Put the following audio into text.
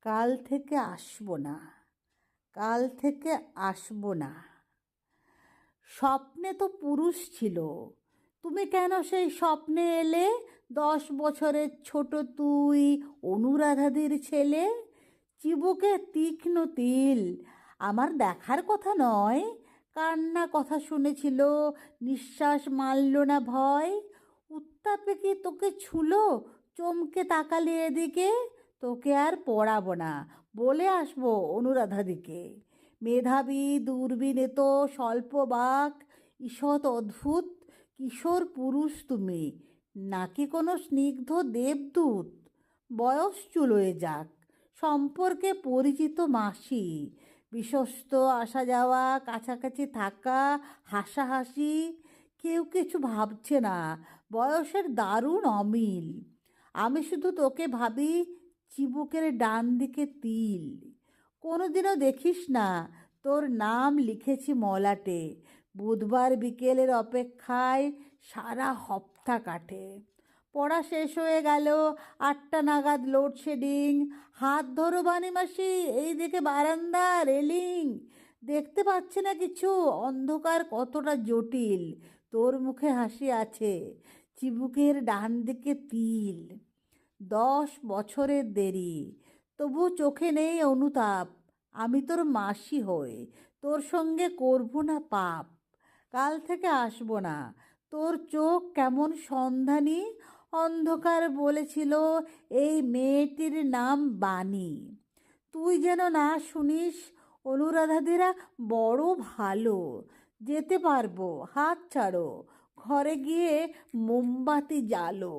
কাল থেকে আসবো না, কাল থেকে আসবো না। স্বপ্নে তো পুরুষ ছিল, তুমি কেন সেই স্বপ্নে এলে? 10 বছরের ছোট তুই, অনুরাধাদির ছেলে। চিবুকে তীক্ষ্ণ তিল। আমার দেখার কথা নয়, কান্না কথা শুনেছিল, নিঃশ্বাস মারল না ভয়। উত্তাপে কি তোকে ছুলো? চমকে তাকালে এদিকে। তোকে আর পড়াবো না, বলে আসবো অনুরাধাদিকে। মেধাবী, দূরবীন, স্বল্পবাক, ঈষৎ অদ্ভুত কিশোর পুরুষ তুমি, নাকি কোনো স্নিগ্ধ দেবদূত? বয়স চুলোয় যাক, সম্পর্কে পরিচিত মাসি, বিশ্বস্ত আসা যাওয়া, কাছাকাছি থাকা, হাসাহাসি। কেউ কিছু ভাবছে না, বয়সের দারুণ অমিল। আমি শুধু তোকে ভাবি, চিবুকের ডান দিকে তিল। কোনোদিনও দেখিস না, তোর নাম লিখেছি মলাটে। বুধবার বিকেলের অপেক্ষায় সারা হপ্তা কাটে। পড়া শেষ হয়ে গেল, 8টা নাগাদ লোডশেডিং। হাত ধরো বানিমাসি, এই দিকে বারান্দা রেলিং। দেখতে পাচ্ছি না কিছু, অন্ধকার কতটা জটিল। তোর মুখে হাসি আছে, চিবুকের ডান দিকে তিল। 10 বছরের দেরি, তবু চোখে নেই অনুতাপ। আমি তোর মাসি হয়ে তোর সঙ্গে করব না পাপ। কাল থেকে আসবো না। তোর চোখ কেমন সন্ধানী, অন্ধকার বলেছিল এই মেয়েটির নাম বাণী। তুই যেন না শুনিস, অনুরাধাদিরা বড় ভালো। যেতে পারবো, হাত ছাড়ো, ঘরে গিয়ে মোমবাতি জ্বালো।